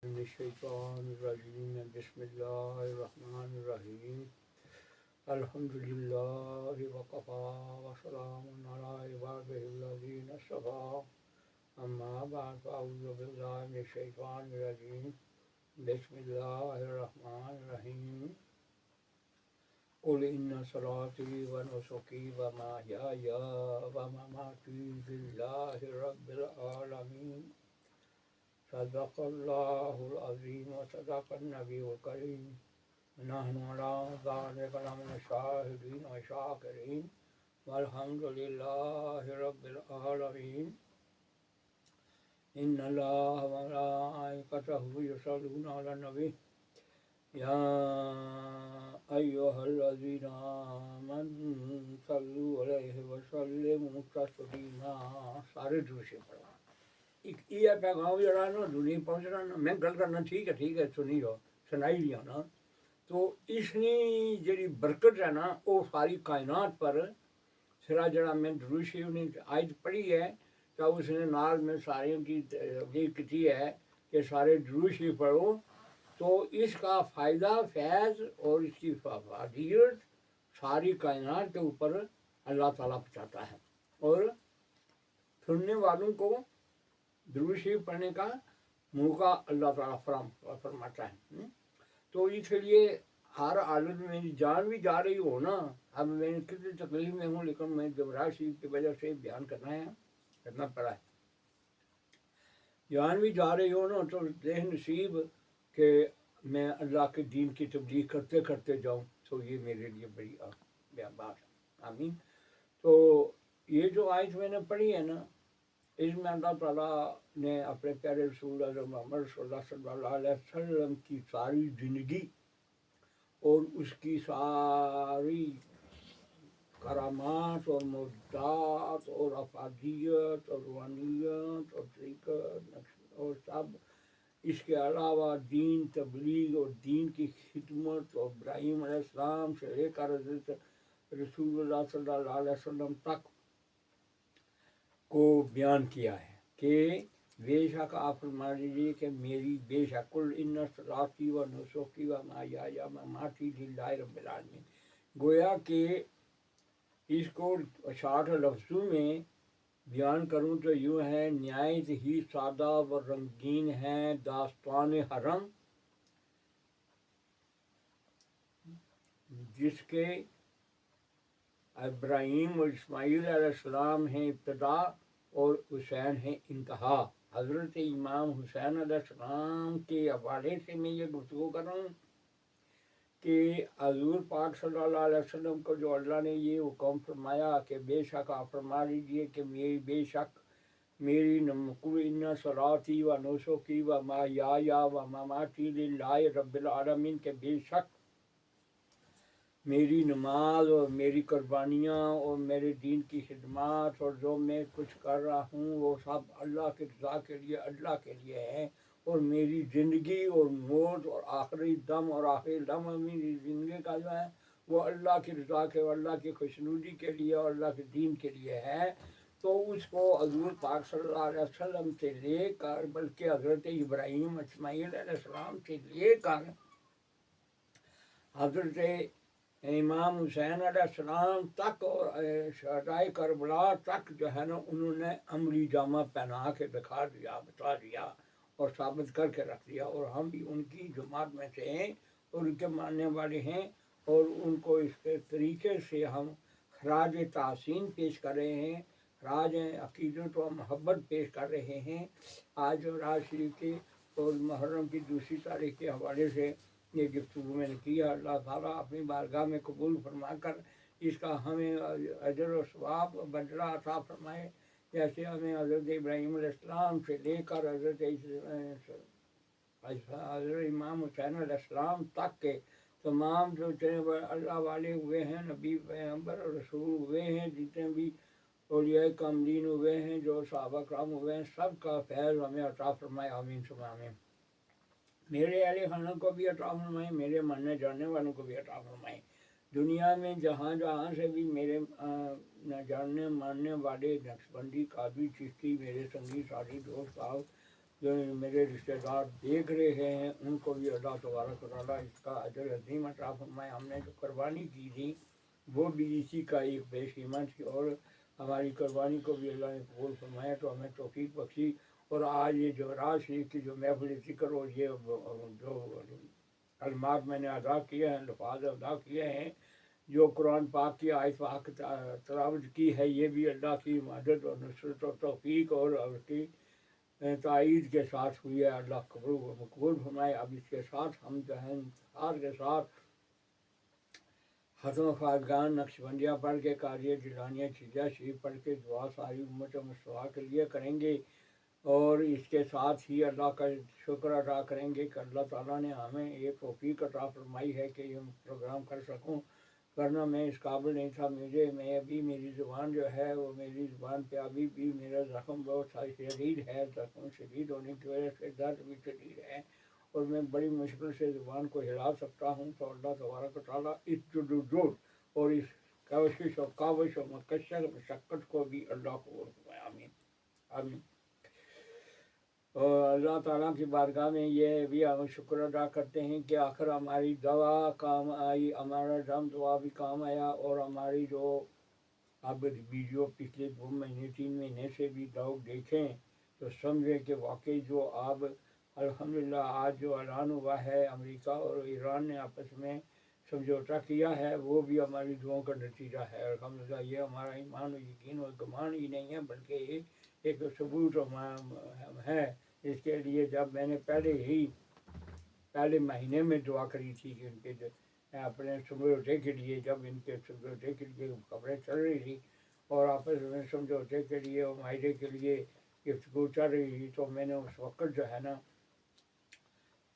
من الشیطان الرجیم بسم اللہ الرحمن الرحیم الحمد للہ وقفا وسلام علی عبادہ الذین اصطفیٰ اما بعد فاعوذ باللہ من الشیطان الرجیم بسم اللہ الرحمن الرحیم قل ان صلاتی و نسکی و محیای و مماتی للہ رب العالمین صدق اللہ العظیم و صدق النبی الکریم نحن علی ذلک لمن الشاہدین و شاکرین والحمد للہ رب العالمین ان اللہ و ملائکتہ یصلون علی النبی یا ایھا الذین آمنوا صلوا علیہ وسلموا تسلیما. سارے دوسرے پڑھو. یہ پیغام جڑا نا دنیا پہنچ رہا نا. میں گل کرنا ٹھیک ہے سنی جاؤ سنائی لیا نا. تو اس نے جڑی برکت ہے نا وہ ساری کائنات پر سرا جڑا میں درود شریف نے آیت پڑھی ہے تو اس نے نال میں سارے کی تبلیغ کی ہے کہ سارے درود شریف پڑھو. تو اس کا فائدہ فیض اور اس کی فوائد ساری کائنات کے اوپر اللہ تعالیٰ پہنچاتا ہے اور سننے والوں کو درود شریف پڑھنے کا موقع اللہ تعالیٰ فرماتا ہے. تو اس لیے ہر حالت میں میری جان بھی جا رہی ہو نا. اب میں کتنی تکلیف میں ہوں لیکن میں جبراہ شریف کی وجہ سے بیان کرنا پڑا ہے. جان بھی جا رہی ہو نا تو دیہ نصیب کہ میں اللہ کے دین کی تبلیغ کرتے کرتے جاؤں تو یہ میرے لیے بڑی بات ہے. آمین. تو یہ جو آیت میں نے پڑھی ہے نا اس میں اللہ تعالیٰ نے اپنے پیارے رسول اعظم محمد صلی اللہ علیہ وسلم کی ساری زندگی اور اس کی ساری کرامات اور معجزات اور افادیت اور روحانیت اور طریقت اور سب اس کے علاوہ دین تبلیغ اور دین کی خدمت اور ابراہیم علیہ السلام سے لے کر حضرت رسول اللہ صلی اللہ علیہ وسلم تک کو بیان کیا ہے کہ بے شک آپ فرما لیجیے کہ میری بے شک کل ان صلاتی و نسکی و محیای و مماتی للہ رب العالمین. گویا کہ اس کو 60 لفظوں میں بیان کروں تو یوں ہے نہایت ہی سادہ و رنگین ہے داستان حرم جس کے ابراہیم اور اسماعیل علیہ السلام ہیں ابتدا اور حسین ہیں انتہا. حضرت امام حسین علیہ السلام کے حوالے سے میں یہ گفتگو کر رہا ہوں کہ حضور پاک صلی اللہ علیہ وسلم کو جو اللہ نے یہ حکم فرمایا کہ بے شک آپ فرما لیجیے کہ میری بے شک میری قل ان صلاتی و نسکی و محیای و مماتی للہ رب العالمین کے بے شک میری نماز اور میری قربانیاں اور میرے دین کی خدمات اور جو میں کچھ کر رہا ہوں وہ سب اللہ کی رضا کے لیے اللہ کے لیے ہے. اور میری زندگی اور موت اور آخری دم اور آخری دم میری زندگی کا جو ہے وہ اللہ کی رضا کے اور اللہ کی خوشنودی کے لیے اور اللہ کے دین کے لیے ہے. تو اس کو حضور پاک صلی اللہ علیہ وسلم سے لے کر بلکہ حضرت ابراہیم اسماعیل علیہ السلام سے لے کر حضرت امام حسین علیہ السلام تک اور شہدائے کربلا تک جو ہے نا انہوں نے عملی جامہ پہنا کے دکھا دیا بتا دیا اور ثابت کر کے رکھ دیا. اور ہم بھی ان کی جماعت میں سے ہیں اور ان کے ماننے والے ہیں اور ان کو اس کے طریقے سے ہم خراج تحسین پیش کر رہے ہیں, خراج عقیدت و محبت پیش کر رہے ہیں. آج راز شریف کے اور محرم کی 2 تاریخ کے حوالے سے یہ گفتگو میں نے کیا. اللہ تعالیٰ اپنی بارگاہ میں قبول فرما کر اس کا ہمیں اجر و ثواب بدلہ عطا فرمائے جیسے ہمیں حضرت ابراہیم علیہ السلام سے لے کر حضرت امام حسین علیہ السلام تک کے تمام جو اللہ والے ہوئے ہیں نبی پیغمبر اور رسول ہوئے ہیں جتنے بھی اولیاء کاملین ہوئے ہیں جو صحابہ کرام ہوئے ہیں سب کا فیض ہمیں عطا فرمائے. آمین ثم آمین. میرے اہل خانہ کو بھی عطا فرمائیں, میرے ماننے جاننے والوں کو بھی عطا فرمائیں. دنیا میں جہاں جہاں سے بھی میرے جاننے ماننے والے نقشبندی قادری چشتی میرے سنگی ساتھی دوست صاحب جو میرے رشتہ دار دیکھ رہے ہیں ان کو بھی اللہ تبارک و تعالیٰ اس کا اجر عظیم عطا فرمائے۔ ہم نے جو قربانی کی تھی وہ بھی اسی کا ایک بیشیمہ تھی، اور ہماری قربانی کو بھی اللہ نے قبول فرمایا، تو ہمیں توفیق بخشی۔ اور آج یہ جمعرات شریف کی جو محفل ذکر اور یہ جو کلمات میں نے ادا کیے ہیں، الفاظ ادا کیے ہیں، جو قرآن پاک کی آیت پاک تلاوت کی ہے، یہ بھی اللہ کی مدد اور نصرت و توفیق اور اس کی تائید کے ساتھ ہوئی ہے۔ اللہ مقبول فرمائے۔ اب اس کے ساتھ ہم جو ہیں انتظار کے ساتھ ختم خواجگان نقشبندیہ پڑھ کے قاضی جیلانیہ چشتیہ شریف پڑھ کے دعا ساری امت مصطفیٰ کے لیے کریں گے، اور اس کے ساتھ ہی اللہ کا شکر ادا کریں گے کہ اللہ تعالیٰ نے ہمیں یہ توفیق عطا فرمائی ہے کہ یہ پروگرام کر سکوں، ورنہ میں اس قابل نہیں تھا۔ میں ابھی میری زبان جو ہے وہ میری زبان پہ ابھی بھی میرا زخم بہت شدید ہے، زخم شدید ہونے کی وجہ سے درد بھی شدید ہے، اور میں بڑی مشکل سے زبان کو ہلا سکتا ہوں۔ تو اللہ تبارک و تعالیٰ اس جدوجہد اور اس کوشش و کاوش و مشقت کو بھی اللہ کو فرمائے، آمین آمین۔ اور اللہ تعالیٰ کی بارگاہ میں یہ بھی ہم شکر ادا کرتے ہیں کہ آخر ہماری دعا کام آئی، ہمارا دم دعا بھی کام آیا، اور ہماری جو اب ویڈیو پچھلے 2 مہینے 3 مہینے سے بھی لوگ دیکھیں تو سمجھیں کہ واقعی جو اب الحمدللہ آج جو اعلان ہوا ہے امریکہ اور ایران نے آپس میں سمجھوتا کیا ہے، وہ بھی ہماری دعاؤں کا نتیجہ ہے۔ الحمدللہ یہ ہمارا ایمان و یقین و گمان ہی نہیں ہے، بلکہ ایک ثبوت ہے اس کے لیے۔ جب میں نے پہلے مہینے میں دعا کری تھی کہ ان کے اپنے سمجھوتے کے لیے، جب ان کے سمجھوتے کے لیے خبریں چل رہی تھی اور آپس میں سمجھوتے کے لیے اور معاہدے کے لیے گفتگو چل رہی تھی، تو میں نے اس وقت جو ہے نا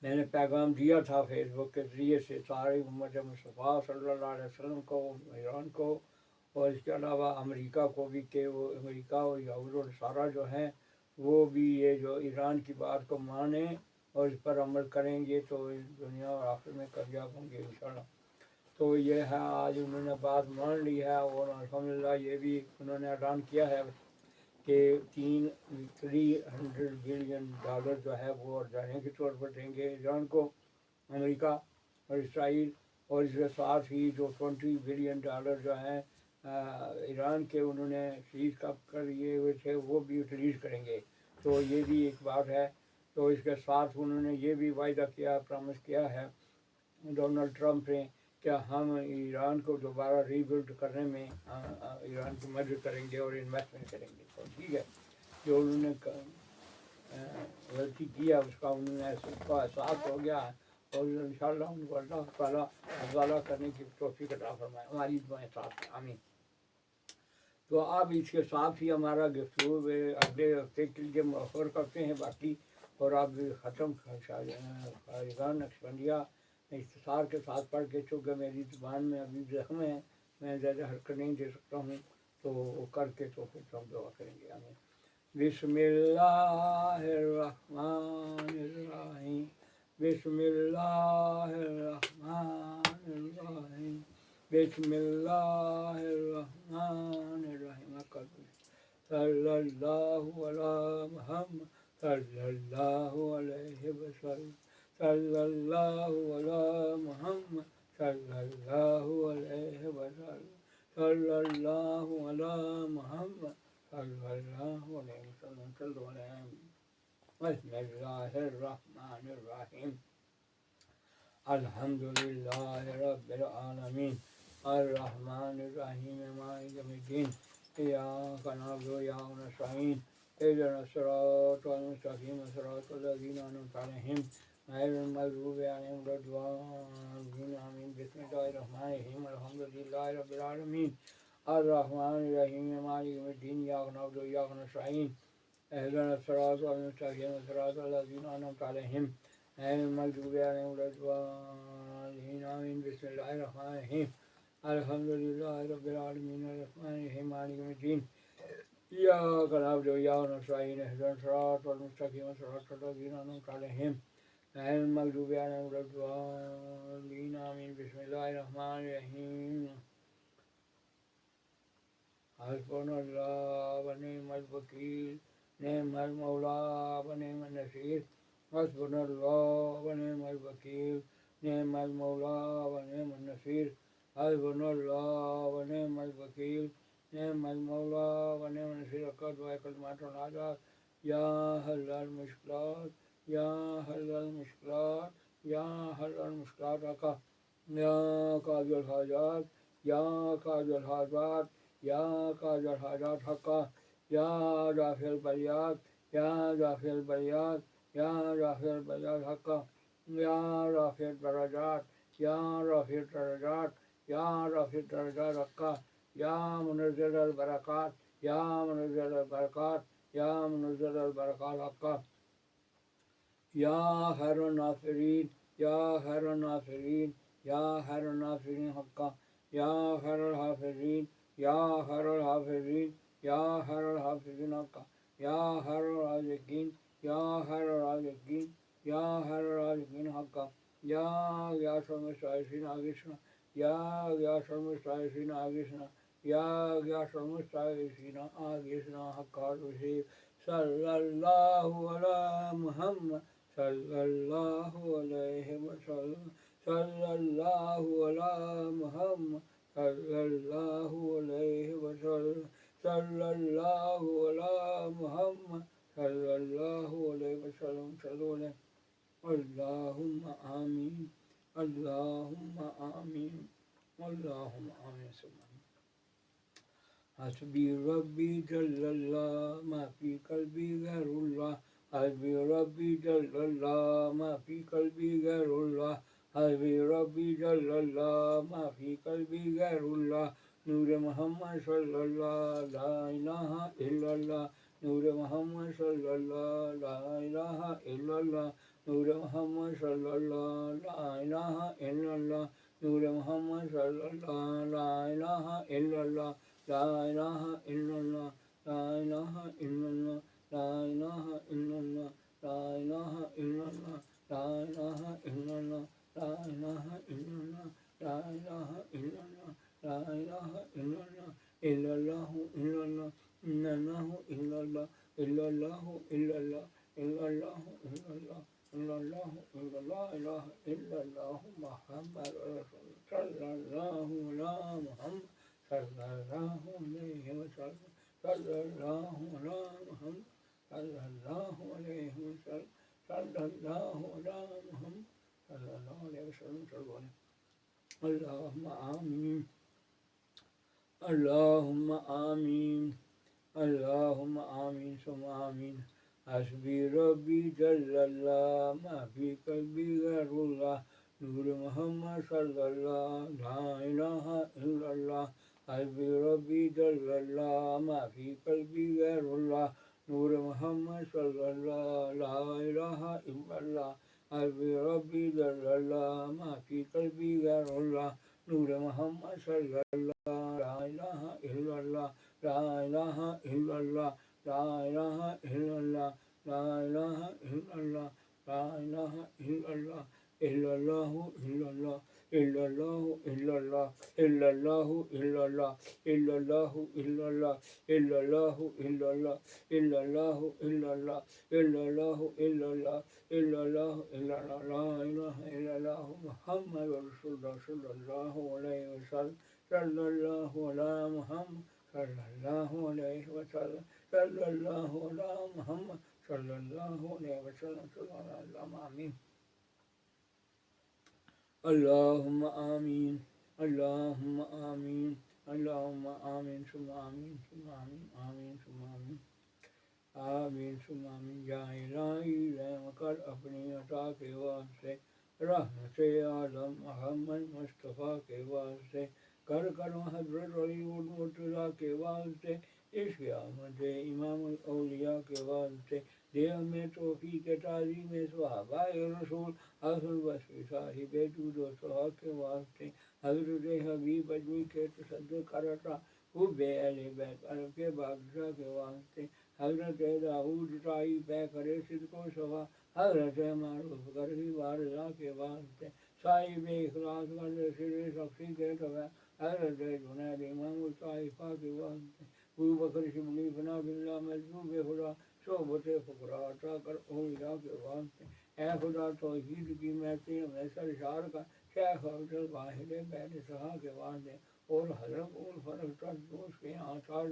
میں نے پیغام دیا تھا فیس بک کے ذریعے سے ساری امت مصطفیٰ صلی اللہ علیہ وسلم کو، ایران کو، اور اس کے علاوہ امریکہ کو بھی، کہ وہ امریکہ اور یہود و نصارہ جو ہیں وہ بھی یہ جو ایران کی بات کو مانیں اور اس پر عمل کریں گے تو دنیا اور آخرت میں کامیاب ہوں گے انشاءاللہ۔ تو یہ ہے آج انہوں نے بات مان لی ہے، اور الحمدللہ یہ بھی انہوں نے اعلان کیا ہے کہ $300 بلین جو ہے وہ جانے کے طور پر دیں گے ایران کو، امریکہ اور اسرائیل، اور اس کے ساتھ ہی جو $20 بلین جو ہیں ایران کے انہوں نے فریز کر لیے ہوئے تھے وہ بھی ریلیز کریں گے۔ تو یہ بھی ایک بات ہے۔ تو اس کے ساتھ انہوں نے یہ بھی وعدہ کیا، پرامس کیا ہے ڈونلڈ ٹرمپ نے کہ ہم ایران کو دوبارہ ری بلڈ کرنے میں ایران کی مدد کریں گے اور انویسٹمنٹ کریں گے۔ تو ٹھیک ہے، جو انہوں نے غلطی کیا اس کا انہوں نے اس کا احساس ہو گیا، اور انشاءاللہ ان کو اللہ تعالیٰ ازالہ کرنے کی توفیق عطا فرمائے، ہماری دعائیں ساتھ ہیں، آمین۔ تو اب اس کے ساتھ ہی ہمارا گفتگو اگلے ہفتے کے لیے مؤخر کرتے ہیں باقی، اور اب ختم خواجگان نقشبندیہ اختصار کے ساتھ پڑھ کے، چونکہ میری زبان میں ابھی زخم ہے، میں زیادہ حرکت نہیں دے سکتا ہوں، تو وہ کر کے تو پھر ہم دعا کریں گے، آمین۔ بسم اللہ الرحمن الرحیم، بسم اللہ الرحمن الرحیم، بسم اللہ الرحمن الرحیم، صلی اللہ علی محمد صلی اللہ علیہ وسلم، صلی اللہ علی محمد صلی اللہ علیہ وسلم، صلی اللہ علی محمد صلی اللہ علیہ وسلم، صلی اللہ علیہ وسلم۔ بسم اللہ الرحمن الرحیم، الحمدللہ رب العالمین، الرحمن الرحیم، مالک یوم الدین، ایاک نعبد و ایاک نستعین، اهدنا الصراط المستقیم، صراط الذین انعمت علیہم غیر المغضوب علیہم ولا الضالین، آمین۔ بسم اللہ الرحمن الرحیم، الحمدللہ رب العالمین، الرحمن الرحیم، مالک یوم الدین، ایاک نعبد و ایاک نستعین، اهدنا الصراط المستقیم، صراط الذین انعمت علیہم غیر المغضوب علیہم ولا الضالین، آمین۔ بسم اللہ الرحمن الرحیم، الحمدللہ رب العالمین، الرحمن الرحیم، مالک یوم الدین، ایاک نعبد و ایاک نستعین، اهدنا الصراط المستقیم، صراط الذین انعمت علیہم غیر المغضوب علیہم ولا الضالین، آمین۔ بسم اللہ الرحمن الرحیم، حسبنا اللہ و نعم الوکیل، نعم المولى ونعم النصير حسبنا الله ونعم الوكيل نعم المولى ونعم النصير حسبنا الله ونعم الوكيل نعم المولى ونعم النصير قد وكلمات العذاب يا حل المشكلات يا حل المشكلات يا حل المشكلات يا قاضي الحاجات يا قاضي الحاجات يا قاضي الحاجات حقا يا رافع البريات يا رافع البريات يا رافع البريات حقا يا رافع الدرجات يا رافع الدرجات يا رافع الدرجات حقا يا منزل البركات يا منزل البركات يا منزل البركات حقا يا خير الناصرين يا خير الناصرين يا خير الناصرين حقا يا خير الحافظين يا خير الحافظين يا خير الحافظين حقا يا خير الرازقين يا خير الرازقين يا خير الرازقين حقا يا غياث المستغيثين أغثنا يا غياث المستغيثين أغثنا يا غياث المستغيثين أغثنا حقا رسيب صلى الله على محمد صلى الله عليه وسلم صلى الله على محمد صلى الله عليه وسلم صلى الله على محمد صلى الله عليه وسلم صلوا عليه اللهم آمين اللهم آمين اللهم آمين حسبي ربي جل الله ما في قلبي غير الله حسبي ربي جل الله ما في قلبي غير الله حسبي ربي جل الله ما في قلبي غير الله نور محمد صلى الله لا إله إلا الله نور محمد صلى الله لا إله إلا الله نور محمد صلى الله لا إله إلا الله نور محمد صلى الله لا إله إلا الله لا إله إلا الله لا إله إلا الله لا إله إلا الله لا إله إلا الله لا إله إلا الله لا إله إلا الله لا إله إلا الله لا إله إلا الله إلا الله إلا الله إلا الله إلا الله إلا الله إلا الله إلا الله إلا الله إلا الله إلا الله إله إلا الله محمد رسول صلى الله على محمد صلى الله عليه وسلم صلى الله على محمد صلى الله عليه وسلم صلى الله على محمد صلى الله عليه وسلم صلى الله اللهم آمين اللهم آمين اللهم آمين ثم آمين حسبي ربي جل الله ما في قلبي غير الله نور محمد صلى الله لا إله إلا الله حسبي ربي جل الله ما في قلبي غير الله نور محمد صلى الله لا إله إلا الله حسبي ربي جل الله ما في قلبي غير الله نور محمد صلى الله لا إله إلا الله لا إله إلا الله لا إله إلا الله لا إله إلا الله لا إله إلا الله إلا الله إلا الله إلا الله إلا الله إلا الله إلا الله إلا الله إلا الله إلا الله إلا الله إلا الله إلا الله إلا الله إلا الله إلا الله إلا الله لا إله إلا الله محمد رسول الله صلى الله عليه وسلم صلى الله على محمد صلى الله عليه وسلم صلى الله على محمد صلى الله عليه وسلم صلى الله عليه وسلم آمين اللهم آمين اللهم آمين اللهم آمين ثم آمين ثم آمين آمين ثم آمين آمین ثم آمین یا الہی رحم کر اپنی عطا کے واسطے رحمت عالم محمد مصطفیٰ کے واسطے کر کرم حضرت علی مرتضیٰ کے واسطے عشق احمد امام الاولیاء کے واسطے دے ہمیں توفیق تعظیم صحابہ رسول حسن بصری صاحب جود و صحا کے واسطے حضرت حبیب اجمی کے تصدق کرتا حب اہل بیت عرب کے بادشاہ کے واسطے حضرت داؤد طائی پہ کرے صدق و صفا حضرت معروف کربی بارزہ کے واسطے صاحب اخلاص ورد سر شخصی کے تبع حضرت جنید امام الطائفہ کے واسطے ابو بکر شبلی فنا باللہ مجذوب خدا صحبت فقراء عطا کر اولیاء کے واسطے، اے خدا توحید کی محفل ہمیشہ اشار کا شیخ افضل واحد بیت صحا کے واسطے، اور حضرت الفرق تردوس کے آثار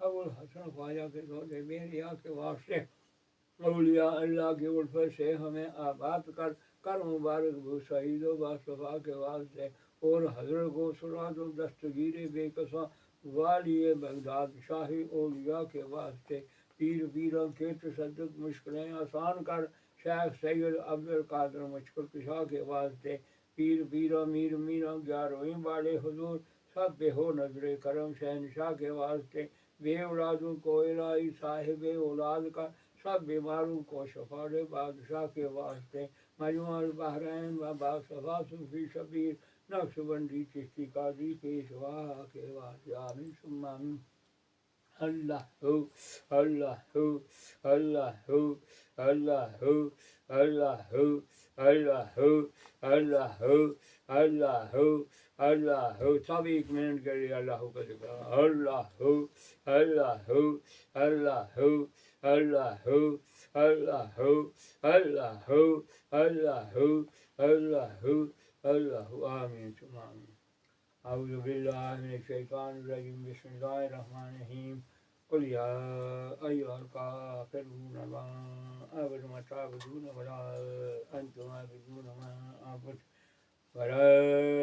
ابو الحسن خواجہ کے دودھ بیریا کے واسطے، اولیاء اللہ کی الفت سے ہمیں آباد کر مبارک بو سعید و باصفا کے واسطے، اور حضرت کو سرات و دستگیر بے کساں والی بغداد شاہی اولیاء کے واسطے، پیر پیروں کے تصدق مشکلیں آسان کر شیخ سید عبد القادر مشکل کشا کے واسطے، پیر پیروں میر میروں گیارہویں والے حضور سب بے ہو نظر کرم شہنشاہ کے واسطے، بے اولادوں کو الہی صاحب اولاد کا سب بیماروں کو شفا دے بادشاہ کے واسطے، مجموع البحرین و باصفا صوفی شبیر نقش بندی چشتی قادری پیشوا کے واسطے، آمین ثم آمین۔ اللہ ہو اللہ ہو اللہ ہو اللہ ہو اللہ ہو اللہ ہو اللہ ہو اللہ ہو اللہ ہو، سب ایک منٹ کے لیے اللہ ہو کا ذکر، اللہ ہو اللہ ہو اللہ ہو اللہ ہو اللہ ہو اللہ ہو اللہ ہو اللہ ہو اللہ ہو، آمین ثم آمین۔ اعوذ باللہ من الشیطان الرجیم، بسم اللہ الرحمن الرحیم، قل یا ایھا الکافرون لا اعبد ما تعبدون ولا انتم عابدون ما اعبد ولا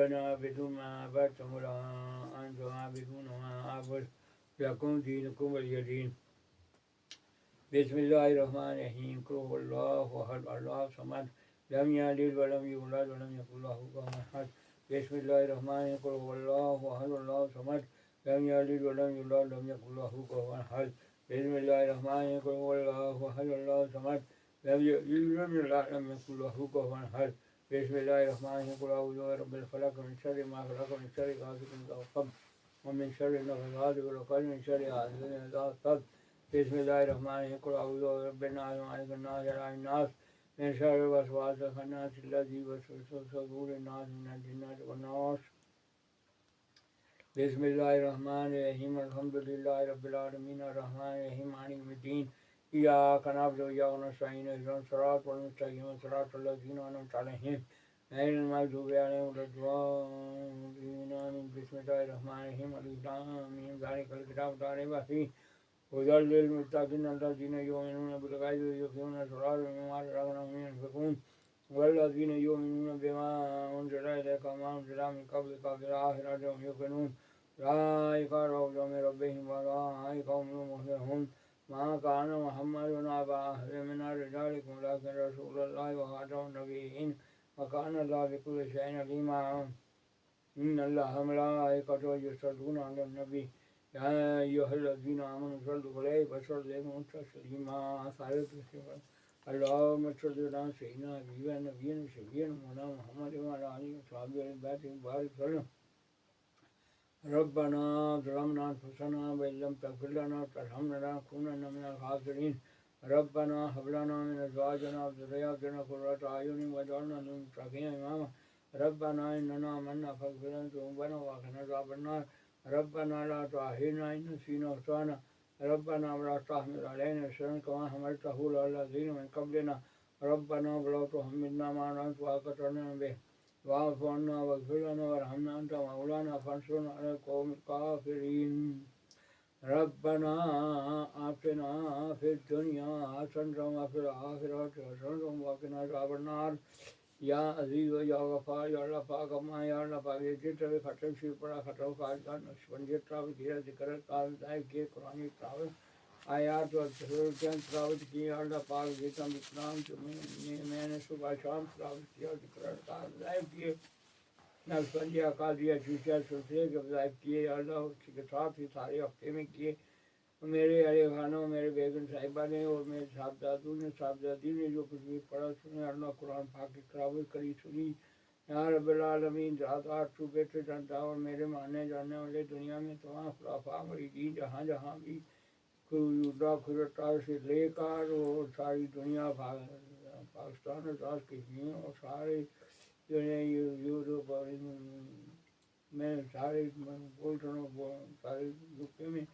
انا اعبد ما عبدتم ولا انتم عابدون ما اعبد لکم دینکم ولی دین۔ بسم اللہ الرحمن الرحیم، قل هو اللہ احد اللہ صمد لم یلد ولم یولد ولم یکن له کفوا احد۔ بسم اللہ الرحمن الرحیم، قل هو اللہ احد اللہ صمد لم یلد ولم یولد ولم یکن له کفوا احد۔ بسم اللہ الرحمن الرحیم، قل هو اللہ احد اللہ صمد لم یلد ولم یولد ولم یکن له کفوا احد۔ بسم اللہ الرحمن الرحیم، قل اعوذ برب الفلق من شر ما خلق من شر غاسق اذا وقب ومن شر النفاثات في العقد من شر حاسد اذا حسد۔ بسم اللہ الرحمن الرحیم، قل اعوذ برب الناس مالک الناس اله الناس من شر الوسواس الخناس الذي يوسوس في صدور الناس من الجنة والناس۔ بسم اللہ الرحمن الرحیم، الحمد للہ رب العالمین الرحمن الرحیم مالک یوم الدین، ایاک نعبد وایاک نستعین، اهدنا الصراط المستقیم صراط الذین انعمت علیہم غیر المغضوب علیہم ولا الضالین آمین۔ بسم اللہ الرحمن الرحیم، الف لام میم، ذالک الکتاب لا ریب فیہ ھدی للمتقین الذین یؤمنون بالغیب ویقیمون الصلاة ومما رزقناهم ينفقون والذین یؤمنون بما انزل الیک وما انزل من قبلک وبالآخرة هم یوقنون أولئک علی ھدی من ربهم وأولئک هم المفلحون۔ ما كان محمد أبا أحد من رجالكم ولكن رسول الله وخاتم النبيين وكان الله بكل شيء عليما۔ إن الله وملائكته يصلون على النبي يا أيها الذين آمنوا صلوا عليه وسلموا تسليما۔ اللهم صل على سيدنا نبينا شفيعنا مولانا محمد وعلى آله وصحبه وسلم وبارك وسلم۔ ربنا ظلمنا أنفسنا وإن لم تغفر لنا وترحمنا لنكونن من الخاسرين۔ ربنا هب لنا من أزواجنا وذرياتنا قرة أعين واجعلنا للمتقين إماما۔ ربنا إننا آمنا فاغفر لنا ذنوبنا وقنا عذاب النار۔ ربنا لا تؤاخذنا إن نسينا وأخطأنا، ربنا ولا تحمل علينا إصرا كما حملته على الذين من قبلنا، ربنا ولا تحملنا ما لا طاقة لنا به واعف عنا واغفر لنا وارحمنا أنت مولانا فانصرنا على القوم الكافرين۔ ربنا آتنا في الدنيا حسنة وفي الآخرة حسنة وقنا عذاب النار۔ یا عزیز و یا غفار، یا اللہ پاک اما، یا اللہ پاک یہ جتنا بھی ختم شیر پڑا ختم خارجان نقشبند تراوت کیا ذکر کال دائق کیے قرآن تراوت آیات و تراوت کی، یا اللہ پاک جتنا بھی اسلام جو میں نے صبح شام تراوت کیا ذکر کال دائق کیے، نقشبندیہ قادریہ چوشیہ سلسلے کے وظائف کیے، یا اللہ اسی کے ساتھ ہی سارے ہفتے میں کیے، میرے علی خانوں میرے بیگم صاحبہ نے اور میرے صاحبزادوں نے صاحبزادی نے جو کچھ بھی پڑھا سنے، اللہ قرآن پاک کی تلاوت کری سنی، یا رب العالمین ذات تو بیٹے جانتا، اور میرے ماننے جاننے والے دنیا میں تمام خلافہ مریدین جہاں جہاں بھی کھرتا سے لے کر اور ساری دنیا پاکستان اور کشمیر اور سارے یورپ اور میں سارے سارے یوکے میں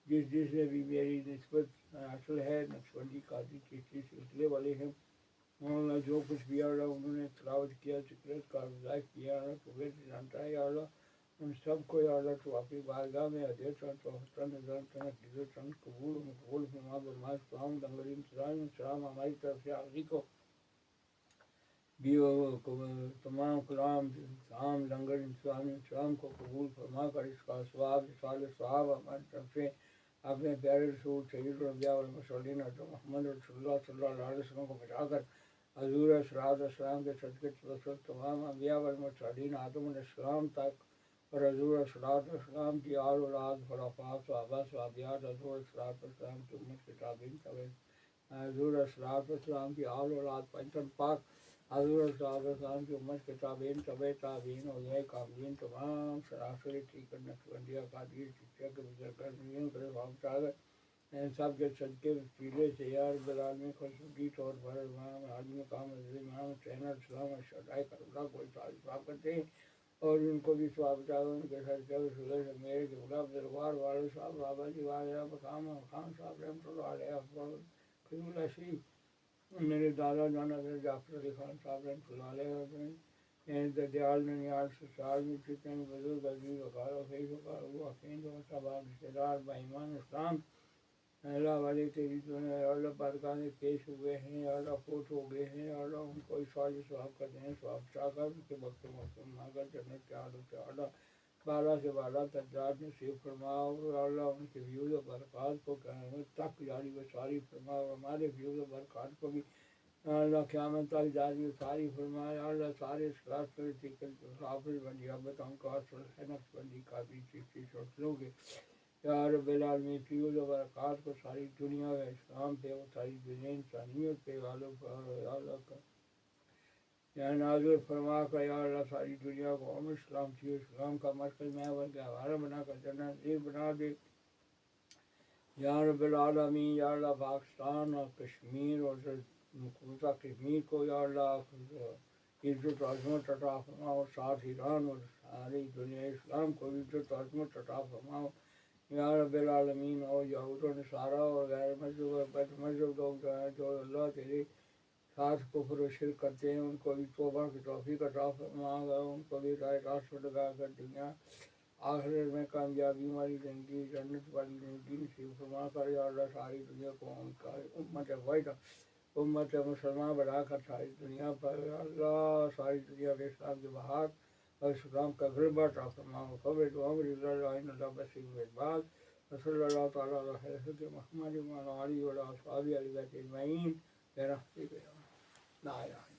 جس نے بھی میری نسبت اصل ہے نقشبندی قادری چشتی سلسلے والے ہیں، اللہ جو کچھ بھی اللہ انہوں نے تلاوت کیا، ذکرت کا اضافہ کیا، اللہ تو بہتر جانتا ہے اللہ ان سب کو اللہ تو اپنی بارگاہ میں حضرت تو حسن نظر عزت قبول مقبول فرما برماز سلام دنگل سلام ہماری طرف سے حاضری کو بھی تمام کلام سلام لنگر انسلام کو قبول فرما کر اس کا ثواب ثواب ہماری طرف سے اپنے پیارے رسول سید الانبیاء والمرسلین حضرت محمد رسول اللہ صلی اللہ علیہ وسلم کو بچا کر حضور صلاۃ السلام کے صدقے توسط تمام انبیاء والمرسلین آدم علیہ السلام تک اور حضور صلاۃ السلام کی آل اولاد خلفاء صحابہ صحابیات حضور صلاۃ السلام کی امت کے تابعین حضور صلاۃ السلام کی آل اولاد پنجم پاک حضور صلاۃ السلام کی امت کے تابعین تابعین اولیاء کاملین تمام سراسر ٹھیک نقشبندیہ قادری چشتیہ کے بزرگان کے ان سب کے صدقے وسیلے سے یا رب العالمین خصوصی طور پر امام عالی مقام حضرت امام حسین علیہ السلام اور شہدائے کربلا کو ثواب کرتے ہیں اور ان کو بھی ثواب چاہو ان کے صدقے وسیلے سے میرے قبلہ عبدالغفار والد صاحب بابا جی والد مقام خان صاحب رحمۃ اللہ علیہ خضر اللہ شریف میرے دادا جانا جعفر علی خان صاحب رحمۃ اللہ علیہ دیال ننیال سسرال میں جتنے بزرگ عزیز وقار و فیض وقار وہ حفیظ و صحباب رشتے دار بائیمان اسلام اللہ والے تیری دنیا اللہ بارگاہ میں پیش ہوئے ہیں اللہ فوت ہو گئے ہیں اللہ ان کو اشارے ثواب کر دیں ثواب چاہ کر ان کے وقت موسم ماگر جنت کے آلو سے اعلیٰ بالا سے بالا درجات نصیب فرماؤ اور اللہ ان کے ویوز و برکات کو قیامت تک جاری و ساری فرماؤ ہمارے ویوز و برکات کو بھی اللہ قیامت تک جاری و ساری فرمائے اللہ سارے اخلاص پر حافظ بندی ابت ہم کا نقش بندی قادری چشتی سلسلوں کے یا رب العالمین فیوز و برکات کو ساری دنیا و اسلام پہ اور ساری دنیا انسانیت پہ اللہ کا یا نازل فرما کا یا اللہ ساری دنیا کو امن اسلام تھی اسلام کا مرکز محور کے حوالہ بنا کر جنت بنا دے یا رب العالمین یا اللہ پاکستان اور کشمیر اور مقبوضہ کشمیر کو یا اللہ عزت و عظمت عطا فرماؤ اور ساتھ ایران اور ساری دنیا اسلام کو عزت و عظمت عطا فرماؤ یا رب العالمین اور یہود و نصارہ اور غیر مذہب لوگ جو ہیں جو اللہ تیرے ساتھ کفر و شرک کرتے ہیں ان کو بھی توبہ کی توفیق عطا فرما ان کو بھی رائے راست لگا کر دنیا آخرت میں کامیابی والی زندگی جنت والی زندگی نصیب فرما کر یا اللہ ساری دنیا کو ان کا امت واحدہ امت مسلمان بنا کر ساری دنیا پر اللہ ساری دنیا کے اسلام کے بہار اور اسلام کا غلبہ عطا فرماؤ خبر عمر اللہ بصیر الباز صلی اللہ تعالیٰ علیہ حضرت محمد علی و اصحاب علی بیت اجمعین برحمتک یا لا الہ